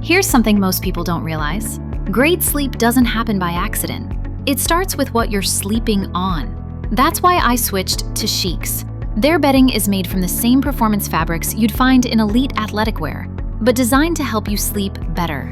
Here's something most people don't realize. Great sleep doesn't happen by accident. It starts with what you're sleeping on. That's why I switched to Sheets. Their bedding is made from the same performance fabrics you'd find in elite athletic wear, but designed to help you sleep better.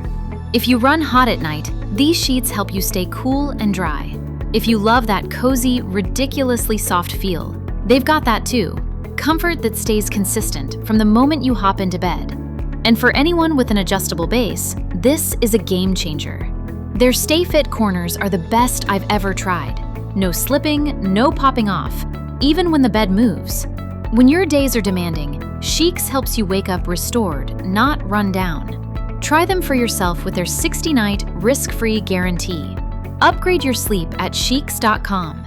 If you run hot at night, these sheets help you stay cool and dry. If you love that cozy, ridiculously soft feel, they've got that too. Comfort that stays consistent from the moment you hop into bed. And for anyone with an adjustable base, this is a game changer. Their Stay Fit corners are the best I've ever tried. No slipping, no popping off, even when the bed moves. When your days are demanding, Sheets helps you wake up restored, not run down. Try them for yourself with their 60-night risk-free guarantee. Upgrade your sleep at Sheets.com.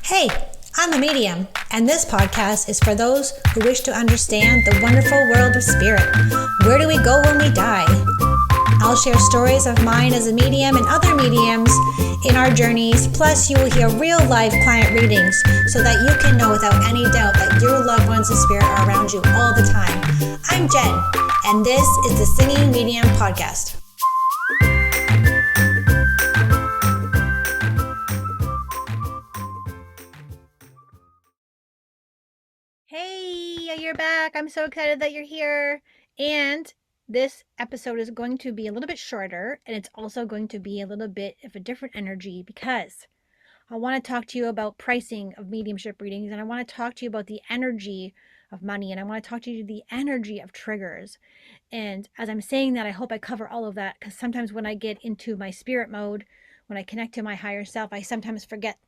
Hey, I'm a medium, and this podcast is for those who wish to understand the wonderful world of spirit. Where do we go when we die? I'll share stories of mine as a medium and other mediums in our journeys, plus you will hear real-life client readings so that you can know without any doubt that your loved ones in spirit are around you all the time. I'm Jen, and this is the Singing Medium Podcast. Hey, you're back. I'm so excited that you're here. And this episode is going to be a little bit shorter, and it's also going to be a little bit of a different energy because I want to talk to you about pricing of mediumship readings, and I want to talk to you about the energy of money, and I want to talk to you the energy of triggers. And as I'm saying that, I hope I cover all of that, because sometimes when I get into my spirit mode, when I connect to my higher self, I sometimes forget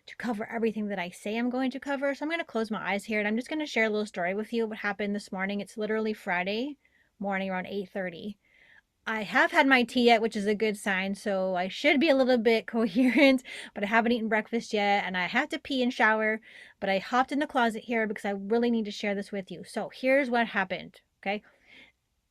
to cover everything that I say I'm going to cover. So I'm going to close my eyes here, and I'm just going to share a little story with you what happened this morning. It's literally Friday morning around 8:30. I have had my tea yet, which is a good sign, so I should be a little bit coherent, but I haven't eaten breakfast yet, and I have to pee and shower, but I hopped in the closet here because I really need to share this with you. So here's what happened, okay?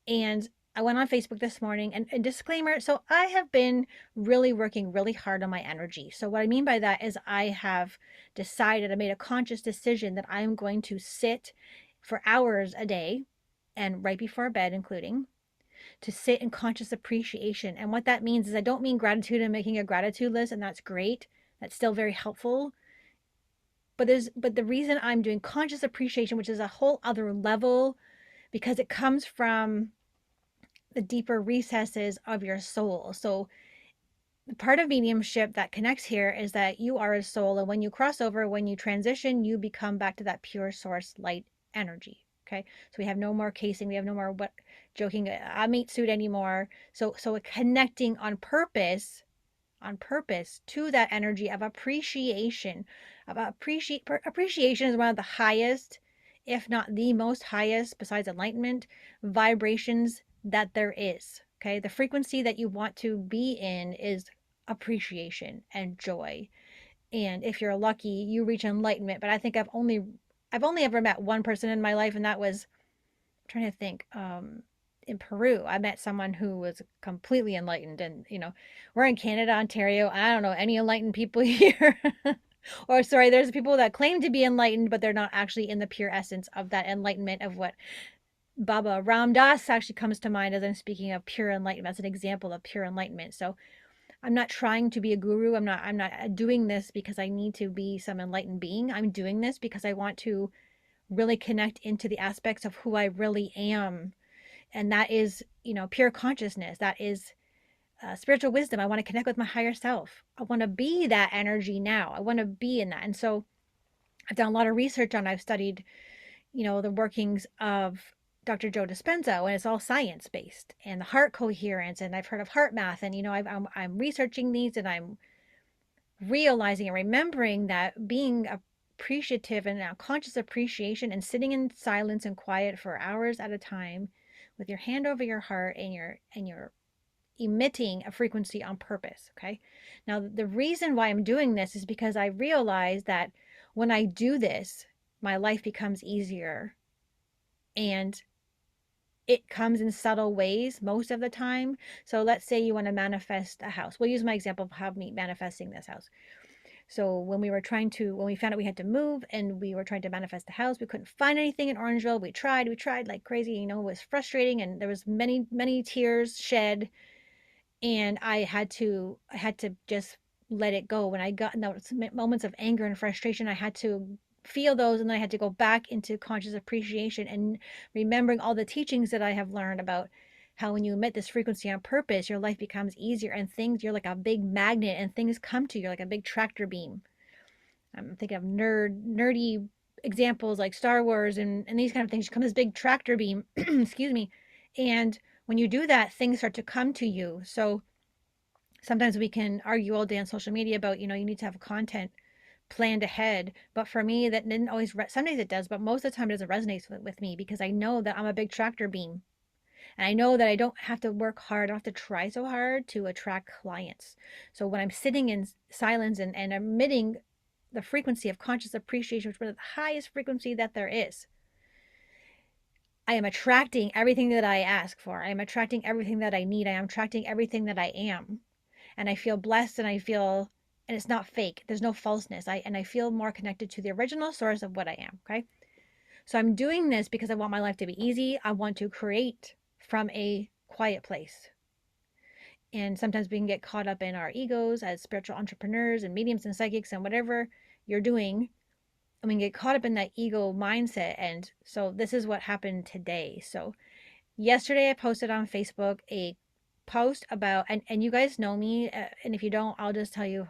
And I went on Facebook this morning, and a disclaimer, so I have been really working really hard on my energy. So what I mean by that is I have decided, I made a conscious decision that I'm going to sit for hours a day, and right before bed including, to sit in conscious appreciation. And what that means is I don't mean gratitude and making a gratitude list, and that's great. That's still very helpful. But the reason I'm doing conscious appreciation, which is a whole other level, because it comes from the deeper recesses of your soul. So the part of mediumship that connects here is that you are a soul, and when you cross over, when you transition, you become back to that pure source light energy. Okay, so we have no more casing, we have no more joking a meat suit anymore. So connecting on purpose to that energy of appreciation. Appreciation is one of the highest, if not the most highest, besides enlightenment, vibrations that there is. Okay, the frequency that you want to be in is appreciation and joy. And if you're lucky, you reach enlightenment. But I think I've only ever met one person in my life, and that was, I'm trying to think, in Peru. I met someone who was completely enlightened, and we're in Canada, Ontario. I don't know any enlightened people here. Or sorry, there's people that claim to be enlightened, but they're not actually in the pure essence of that enlightenment of what Baba Ram Dass actually comes to mind as I'm speaking of pure enlightenment, as an example of pure enlightenment. So I'm not trying to be a guru. I'm not doing this because I need to be some enlightened being. I'm doing this because I want to really connect into the aspects of who I really am. And that is, pure consciousness. That is spiritual wisdom. I want to connect with my higher self. I want to be that energy now. I want to be in that. And so I've done a lot of research on, I've studied, the workings of Dr. Joe Dispenza, and it's all science-based, and the heart coherence, and I've heard of heart math, and, I'm researching these, and I'm realizing and remembering that being appreciative and now conscious appreciation and sitting in silence and quiet for hours at a time with your hand over your heart, and you're emitting a frequency on purpose. Okay. Now, the reason why I'm doing this is because I realize that when I do this, my life becomes easier, and it comes in subtle ways most of the time. So let's say you want to manifest a house. We'll use my example of how me manifesting this house. So when we found out we had to move and we were trying to manifest the house, we couldn't find anything in Orangeville. We tried like crazy, it was frustrating, and there was many tears shed, and I had to just let it go. When I got in those moments of anger and frustration, I had to feel those, and then I had to go back into conscious appreciation and remembering all the teachings that I have learned about how when you emit this frequency on purpose, your life becomes easier, and you're like a big magnet, and things come to you like a big tractor beam. I'm thinking of nerdy examples like Star Wars and these kind of things. You come this big tractor beam, excuse me, and when you do that, things start to come to you. So sometimes we can argue all day on social media about, you need to have content planned ahead. But for me, that didn't always, some days it does, but most of the time it doesn't resonate with me, because I know that I'm a big tractor beam. And I know that I don't have to work hard, I don't have to try so hard to attract clients. So when I'm sitting in silence and emitting the frequency of conscious appreciation, which is the highest frequency that there is, I am attracting everything that I ask for. I am attracting everything that I need. I am attracting everything that I am. And I feel blessed, and and it's not fake. There's no falseness. I feel more connected to the original source of what I am. Okay. So I'm doing this because I want my life to be easy. I want to create from a quiet place. And sometimes we can get caught up in our egos as spiritual entrepreneurs and mediums and psychics and whatever you're doing. And we can get caught up in that ego mindset. And so this is what happened today. So yesterday I posted on Facebook a post about, and you guys know me, and if you don't, I'll just tell you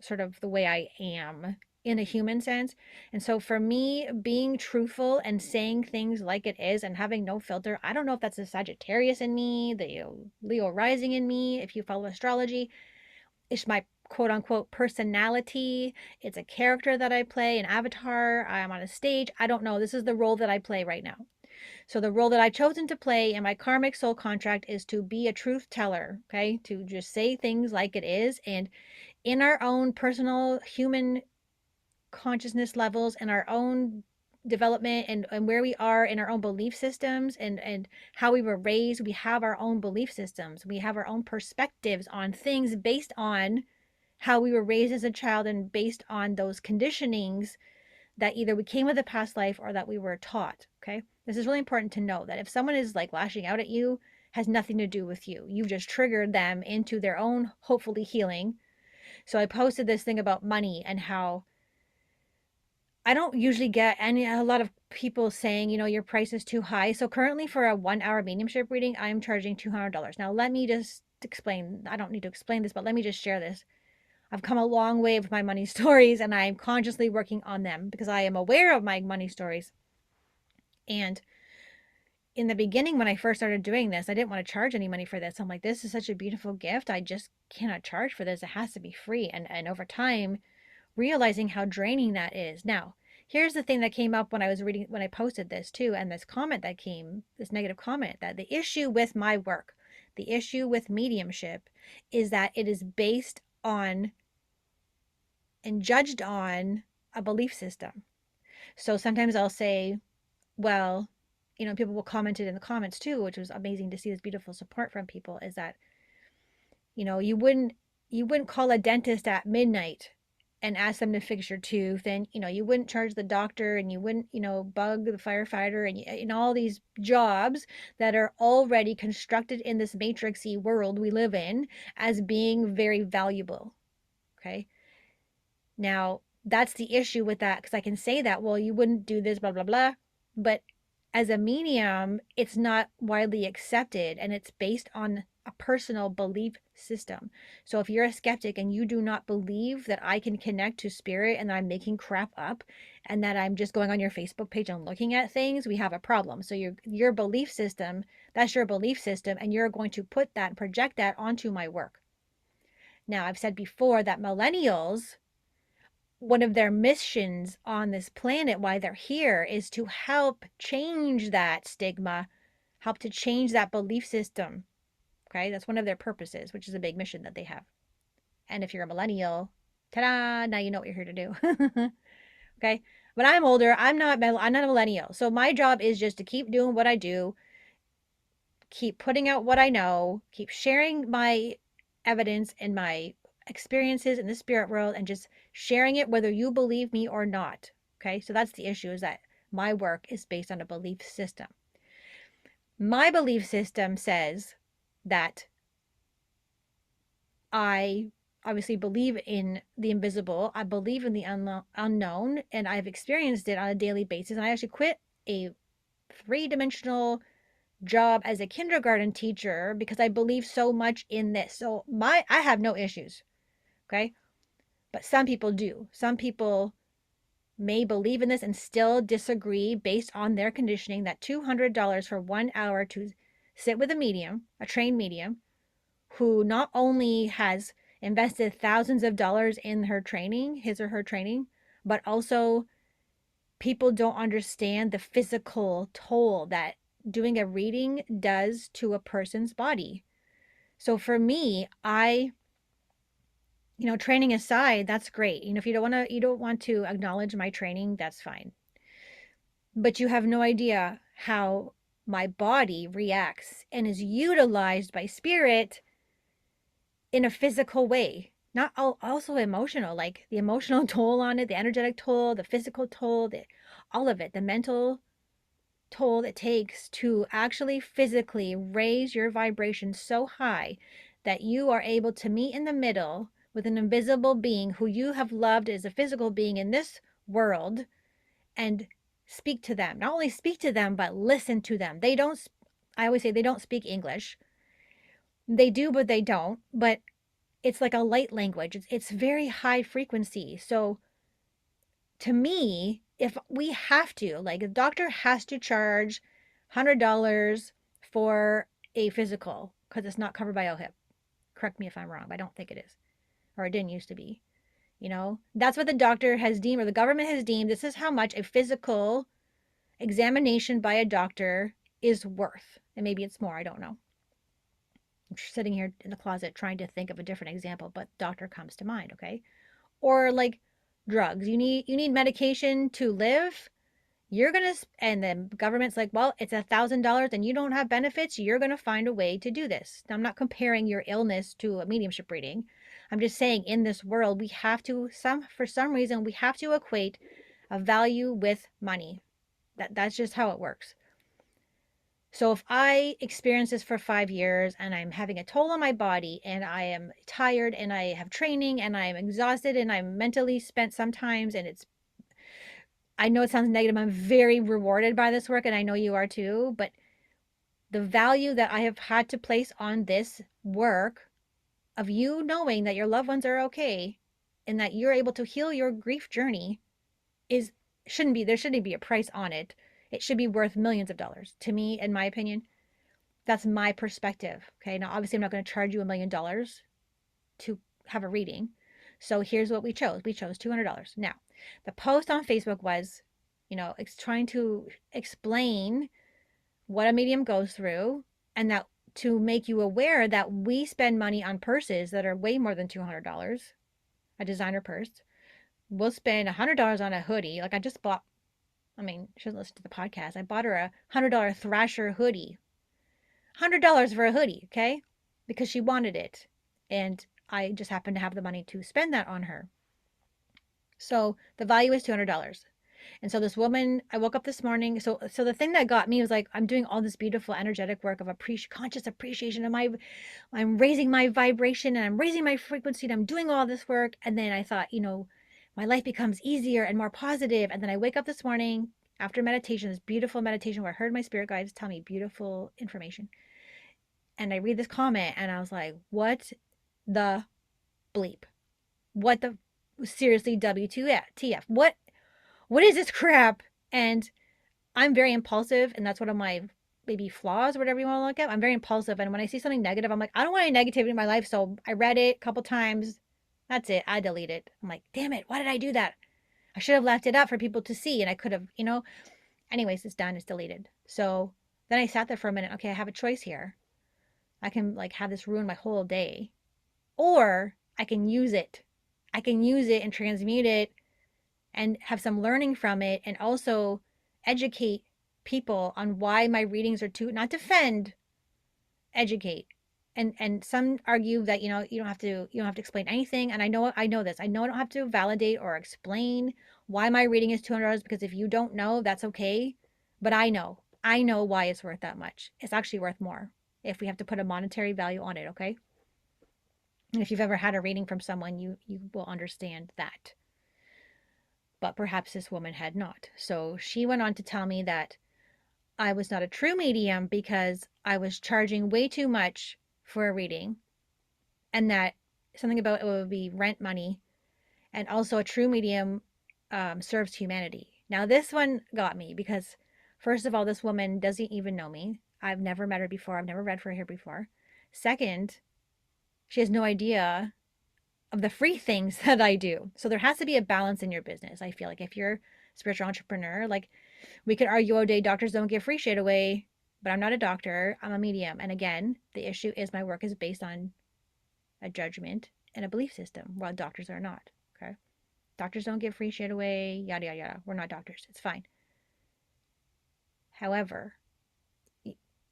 sort of the way I am in a human sense. And so for me, being truthful and saying things like it is and having no filter, I don't know if that's the Sagittarius in me, the Leo rising in me, if you follow astrology. It's my quote unquote personality. It's a character that I play, an avatar. I'm on a stage. I don't know. This is the role that I play right now. So the role that I've chosen to play in my karmic soul contract is to be a truth teller, okay? To just say things like it is. And in our own personal human consciousness levels and our own development, and where we are in our own belief systems, and how we were raised, we have our own belief systems. We have our own perspectives on things based on how we were raised as a child, and based on those conditionings that either we came with a past life or that we were taught. Okay. This is really important to know, that if someone is like lashing out at you, has nothing to do with you. You've just triggered them into their own, hopefully, healing. So I posted this thing about money and how I don't usually get a lot of people saying, your price is too high. So currently for a 1 hour mediumship reading, I'm charging $200. Now, let me just explain. I don't need to explain this, but let me just share this. I've come a long way with my money stories, and I'm consciously working on them because I am aware of my money stories. And in the beginning, when I first started doing this, I didn't want to charge any money for this. I'm like, this is such a beautiful gift. I just cannot charge for this. It has to be free. And over time, realizing how draining that is. Now, here's the thing that came up when I posted this too, and this negative comment, that the issue with my work, the issue with mediumship, is that it is based on and judged on a belief system. So sometimes I'll say, well, people will comment it in the comments too, which was amazing to see this beautiful support from people, is that, you wouldn't call a dentist at midnight and ask them to fix your tooth, and you wouldn't charge the doctor, and you wouldn't bug the firefighter, and all these jobs that are already constructed in this matrixy world we live in as being very valuable. Okay. Now, that's the issue with that, because I can say that, well, you wouldn't do this, blah, blah, blah. But as a medium, it's not widely accepted, and it's based on a personal belief system. So if you're a skeptic and you do not believe that I can connect to spirit, and that I'm making crap up, and that I'm just going on your Facebook page and looking at things, we have a problem. So your belief system, that's your belief system, and you're going to put that and project that onto my work. Now, I've said before that millennials, one of their missions on this planet, why they're here, is to help change that stigma, help to change that belief system. Okay, that's one of their purposes, which is a big mission that they have. And if you're a millennial, ta-da, now you know what you're here to do. Okay, but I'm older. I'm not a millennial. So my job is just to keep doing what I do, keep putting out what I know, keep sharing my evidence and my experiences in the spirit world and just sharing it whether you believe me or not. Okay, so that's the issue, is that my work is based on a belief system. My belief system says that I obviously believe in the invisible. I believe in the unknown, and I've experienced it on a daily basis. And I actually quit a three-dimensional job as a kindergarten teacher because I believe so much in this. So I have no issues, okay? But some people do. Some people may believe in this and still disagree based on their conditioning that $200 for 1 hour to sit with a medium, a trained medium, who not only has invested thousands of dollars in her training, his or her training, but also people don't understand the physical toll that doing a reading does to a person's body. So for me, training aside, that's great. If you don't want to acknowledge my training, that's fine. But you have no idea how my body reacts and is utilized by spirit in a physical way, not also emotional, like the emotional toll on it, the energetic toll, the physical toll, all of it, the mental toll it takes to actually physically raise your vibration so high that you are able to meet in the middle with an invisible being who you have loved as a physical being in this world, and speak to them. Not only speak to them, but listen to them. I always say they don't speak English. They do, but they don't. But it's like a light language. It's very high frequency. So to me, if we have to, like, a doctor has to charge $100 for a physical because it's not covered by OHIP. Correct me if I'm wrong, but I don't think it is. Or it didn't used to be. That's what the doctor has deemed, or the government has deemed. This is how much a physical examination by a doctor is worth. And maybe it's more, I don't know. I'm sitting here in the closet trying to think of a different example, but doctor comes to mind, okay? Or like drugs. You need medication to live. And the government's like, well, it's $1,000 and you don't have benefits. You're going to find a way to do this. Now, I'm not comparing your illness to a mediumship reading. I'm just saying in this world, for some reason, we have to equate a value with money. That's just how it works. So if I experience this for 5 years and I'm having a toll on my body and I am tired and I have training and I'm exhausted and I'm mentally spent sometimes, and I know it sounds negative. I'm very rewarded by this work, and I know you are too, but the value that I have had to place on this work of you knowing that your loved ones are okay and that you're able to heal your grief journey there shouldn't be a price on it. It should be worth millions of dollars to me, in my opinion. That's my perspective. Okay. Now, obviously, I'm not going to charge you $1 million to have a reading. So here's what we chose. We chose $200. Now, the post on Facebook was, it's trying to explain what a medium goes through, and that to make you aware that we spend money on purses that are way more than $200, a designer purse. We'll spend $100 on a hoodie. Like I just bought, she doesn't listen to the podcast. I bought her a $100 Thrasher hoodie. $100 for a hoodie, okay? Because she wanted it. And I just happened to have the money to spend that on her. So the value is $200. And so this woman, I woke up this morning. So the thing that got me was like, I'm doing all this beautiful energetic work of conscious appreciation of I'm raising my vibration and I'm raising my frequency and I'm doing all this work. And then I thought, my life becomes easier and more positive. And then I wake up this morning after meditation, this beautiful meditation where I heard my spirit guides tell me beautiful information. And I read this comment and I was like, what the bleep? What the seriously WTF? What is this crap? And I'm very impulsive, and that's one of my maybe flaws, whatever you want to look at. I'm very impulsive, and when I see something negative, I'm like, I don't want any negativity in my life. So I read it a couple times. That's it. I delete it. I'm like, damn it, why did I do that? I should have left it up for people to see, and I could have, Anyways, it's done. It's deleted. So then I sat there for a minute. Okay, I have a choice here. I can have this ruin my whole day, or I can use it. I can use it and transmute it and have some learning from it, and also educate people on why my readings are not defend, educate. and some argue that, you don't have to explain anything. And I know this. I know I don't have to validate or explain why my reading is $200, because if you don't know, that's okay. But I know why it's worth that much. It's actually worth more if we have to put a monetary value on it, okay? And if you've ever had a reading from someone, you will understand that. But perhaps this woman had not. So she went on to tell me that I was not a true medium because I was charging way too much for a reading, and that something about it would be rent money, and also a true medium serves humanity. Now, this one got me because, first of all, this woman doesn't even know me. I've never met her before. I've never read for her before. Second, she has no idea of the free things that I do. So there has to be a balance in your business. I feel like if you're a spiritual entrepreneur, like, we could argue all day doctors don't give free shit away, but I'm not a doctor. I'm a medium. And again, the issue is my work is based on a judgment and a belief system, while doctors are not. Okay. Doctors don't give free shit away, yada, yada, yada. We're not doctors. It's fine. However,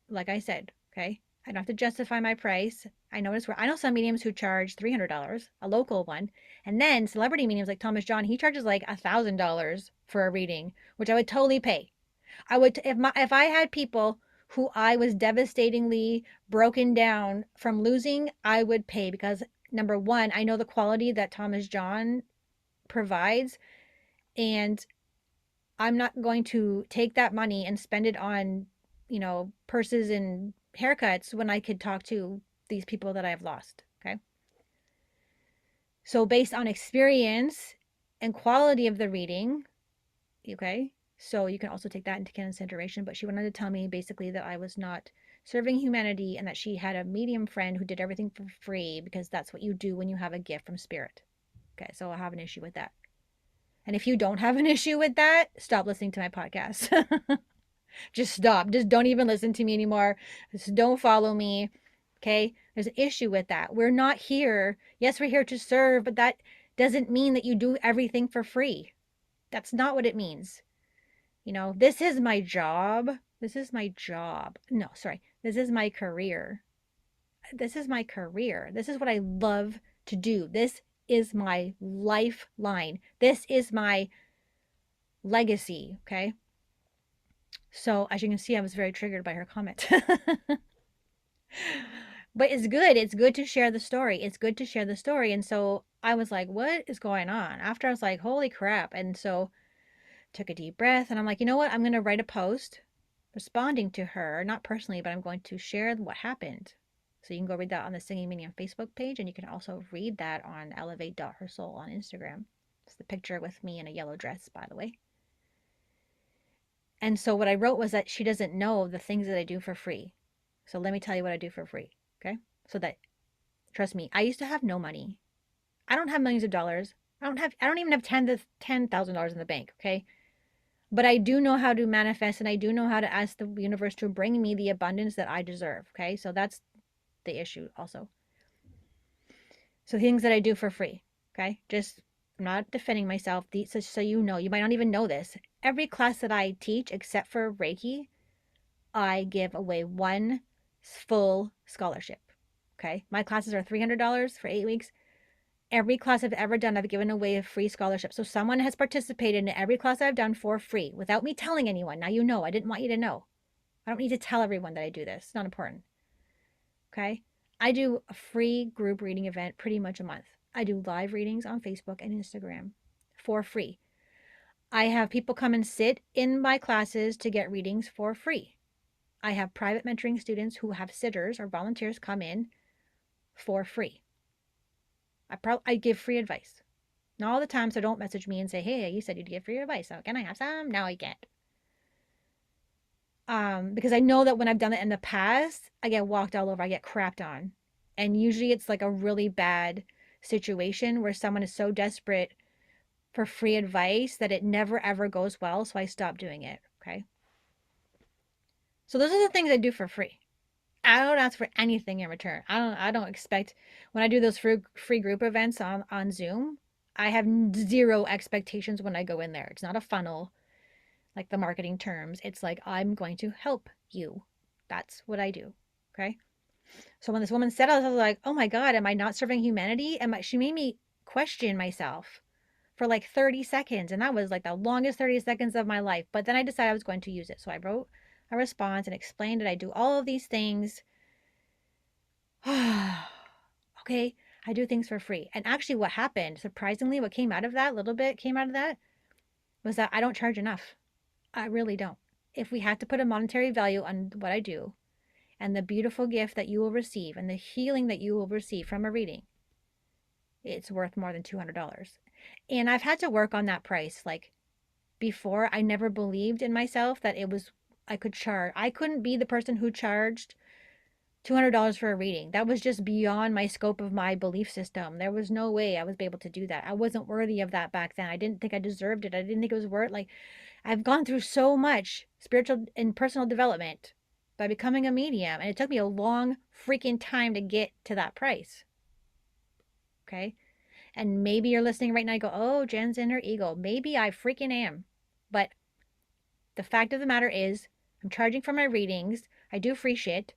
like I said, okay, I don't have to justify my price. I know some mediums who charge $300, a local one, and then celebrity mediums like Thomas John, he charges like $1,000 for a reading, which I would totally pay. I would, if I had people who I was devastatingly broken down from losing, I would pay, because number one, I know the quality that Thomas John provides, and I'm not going to take that money and spend it on, purses and haircuts when I could talk to these people that I've lost. Okay. So based on experience and quality of the reading, okay, so you can also take that into consideration. But she wanted to tell me basically that I was not serving humanity, and that she had a medium friend who did everything for free, because that's what you do when you have a gift from spirit. Okay, so I have an issue with that. And if you don't have an issue with that, stop listening to my podcast. Just stop. Just don't even listen to me anymore. Just don't follow me. Okay? There's an issue with that. We're not here. Yes, we're here to serve, but that doesn't mean that you do everything for free. That's not what it means. This is my job. This is my job. No, sorry. This is my career. This is my career. This is what I love to do. This is my lifeline. This is my legacy. Okay? So, as you can see, I was very triggered by her comment. But it's good. It's good to share the story. It's good to share the story. And so I was like, what is going on? After I was like, holy crap. And so took a deep breath, and I'm like, you know what? I'm going to write a post responding to her, not personally, but I'm going to share what happened. So you can go read that on the Singing Medium Facebook page, and you can also read that on elevate.hersoul on Instagram. It's the picture with me in a yellow dress, by the way. And so what I wrote was that she doesn't know the things that I do for free. So let me tell you what I do for free, okay? So that, trust me, I used to have no money. I don't have millions of dollars. I don't even have $10,000 in the bank, okay? But I do know how to manifest, and I do know how to ask the universe to bring me the abundance that I deserve, okay? So that's the issue also. So things that I do for free, okay? I'm not defending myself. So you know, you might not even know this. Every class that I teach, except for Reiki, I give away one full scholarship, okay? My classes are $300 for 8 weeks. Every class I've ever done, I've given away a free scholarship. So someone has participated in every class I've done for free without me telling anyone. Now you know. I didn't want you to know. I don't need to tell everyone that I do this. It's not important. Okay? I do a free group reading event pretty much a month. I do live readings on Facebook and Instagram for free. I have people come and sit in my classes to get readings for free. I have private mentoring students who have sitters or volunteers come in for free. I give free advice. Not all the time, so don't message me and say, hey, you said you'd give free advice. So can I have some? No, I can't. Because I know that when I've done it in the past, I get walked all over. I get crapped on. And usually it's like a really bad situation where someone is so desperate for free advice that it never ever goes well. So I stop doing it. Okay. So those are the things I do for free. I don't ask for anything in return. I don't expect, when I do those free group events on Zoom, I have zero expectations when I go in there. It's not a funnel like the marketing terms. It's like, I'm going to help you. That's what I do. Okay. So when this woman said it, I was like, oh my God, am I not serving humanity? She made me question myself for like 30 seconds. And that was like the longest 30 seconds of my life. But then I decided I was going to use it. So I wrote a response and explained that I do all of these things. Okay, I do things for free. And actually what happened, surprisingly, what came out of that, little bit came out of that, was that I don't charge enough. I really don't. If we had to put a monetary value on what I do and the beautiful gift that you will receive and the healing that you will receive from a reading, it's worth more than $200. And I've had to work on that price. Like before, I never believed in myself that I could charge. I couldn't be the person who charged $200 for a reading. That was just beyond my scope of my belief system. There was no way I was able to do that. I wasn't worthy of that back then. I didn't think I deserved it. I didn't think it was worth, like, I've gone through so much spiritual and personal development by becoming a medium, and it took me a long freaking time to get to that price. Okay? And maybe you're listening right now and go, oh, Jen's in her ego. Maybe I freaking am. But the fact of the matter is, I'm charging for my readings. I do free shit.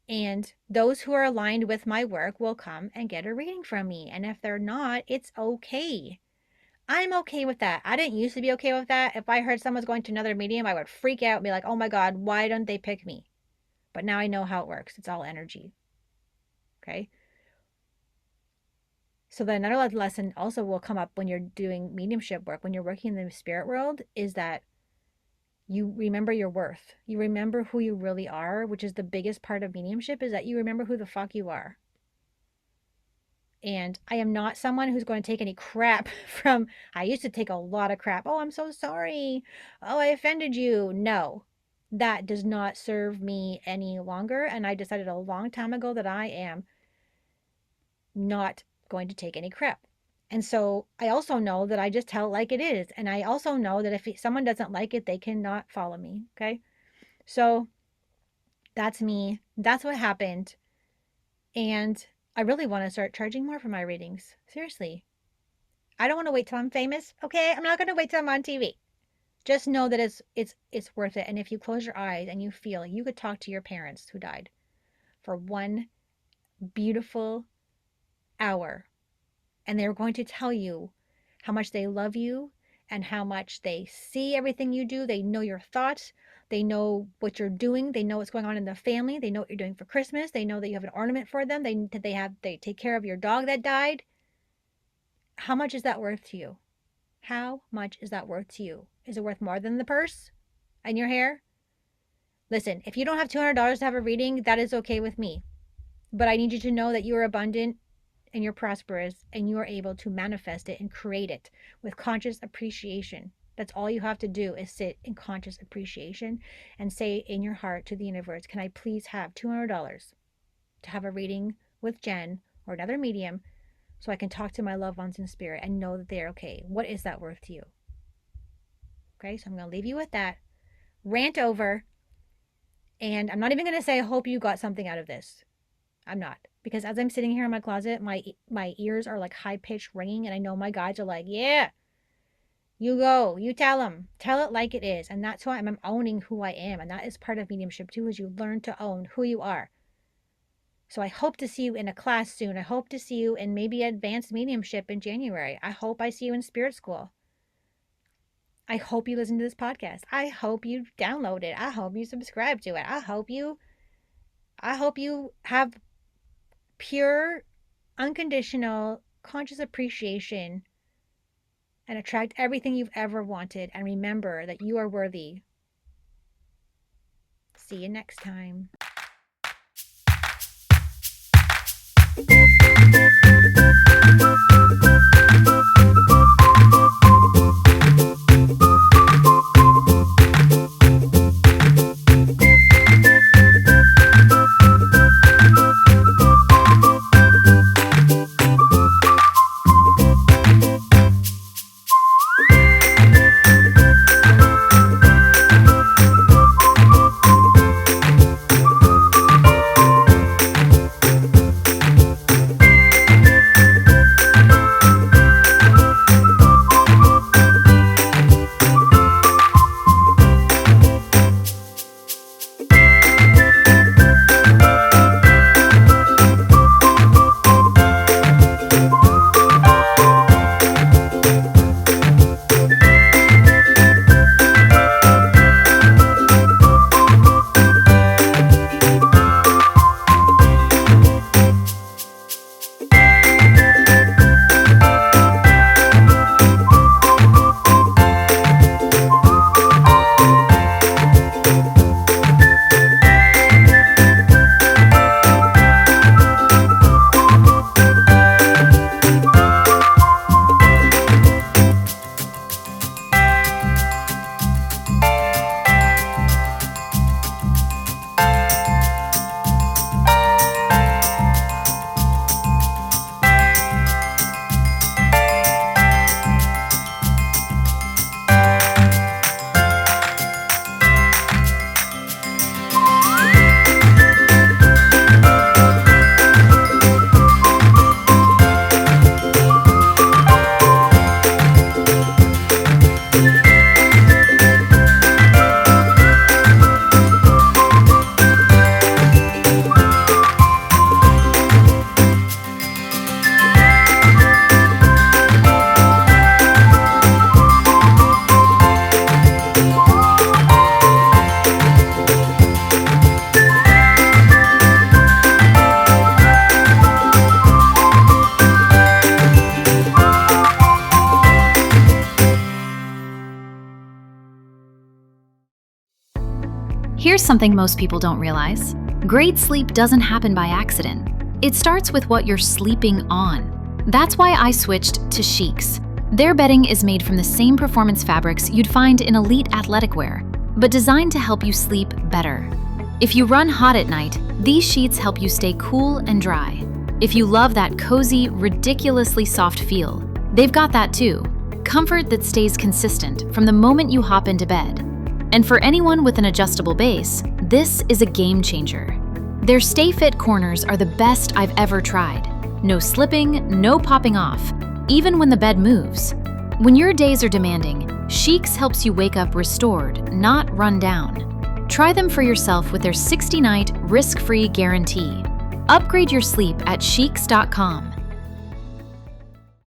And those who are aligned with my work will come and get a reading from me. And if they're not, it's okay. I'm okay with that. I didn't used to be okay with that. If I heard someone's going to another medium, I would freak out and be like, oh my God, why don't they pick me? But now I know how it works. It's all energy. Okay. So then another lesson also will come up when you're doing mediumship work, when you're working in the spirit world, is that you remember your worth. You remember who you really are, which is the biggest part of mediumship, is that you remember who the fuck you are. And I am not someone who's going to take any crap from, I used to take a lot of crap. Oh, I'm so sorry. Oh, I offended you. No, that does not serve me any longer. And I decided a long time ago that I am not going to take any crap. And so I also know that I just tell it like it is. And I also know that if someone doesn't like it, they cannot follow me. Okay. So that's me. That's what happened. And I really want to start charging more for my readings. Seriously. I don't want to wait till I'm famous. Okay. I'm not going to wait till I'm on TV. Just know that it's worth it. And if you close your eyes and you feel like you could talk to your parents who died for one beautiful hour, and they're going to tell you how much they love you and how much they see everything you do. They know your thoughts. They know what you're doing. They know what's going on in the family. They know what you're doing for Christmas. They know that you have an ornament for them. They take care of your dog that died. How much is that worth to you? How much is that worth to you? Is it worth more than the purse and your hair? Listen, if you don't have $200 to have a reading, that is okay with me. But I need you to know that you are abundant and you're prosperous and you are able to manifest it and create it with conscious appreciation. That's all you have to do, is sit in conscious appreciation and say in your heart to the universe, can I please have $200 to have a reading with Jen or another medium so I can talk to my loved ones in spirit and know that they're okay? What is that worth to you? Okay, so I'm going to leave you with that. Rant over. And I'm not even going to say I hope you got something out of this. I'm not. Because as I'm sitting here in my closet, my ears are like high-pitched ringing, and I know my guides are like, yeah, you go, you tell them. Tell it like it is. And that's why I'm owning who I am. And that is part of mediumship too, is you learn to own who you are. So I hope to see you in a class soon. I hope to see you in maybe advanced mediumship in January. I hope I see you in spirit school. I hope you listen to this podcast. I hope you download it. I hope you subscribe to it. I hope you have pure, unconditional, conscious appreciation and attract everything you've ever wanted. And remember that you are worthy. See you next time. Here's something most people don't realize. Great sleep doesn't happen by accident. It starts with what you're sleeping on. That's why I switched to Chics. Their bedding is made from the same performance fabrics you'd find in elite athletic wear, but designed to help you sleep better. If you run hot at night, these sheets help you stay cool and dry. If you love that cozy, ridiculously soft feel, they've got that too. Comfort that stays consistent from the moment you hop into bed. And for anyone with an adjustable base, this is a game changer. Their Stay Fit corners are the best I've ever tried. No slipping, no popping off, even when the bed moves. When your days are demanding, Chics helps you wake up restored, not run down. Try them for yourself with their 60-night risk-free guarantee. Upgrade your sleep at Chics.com.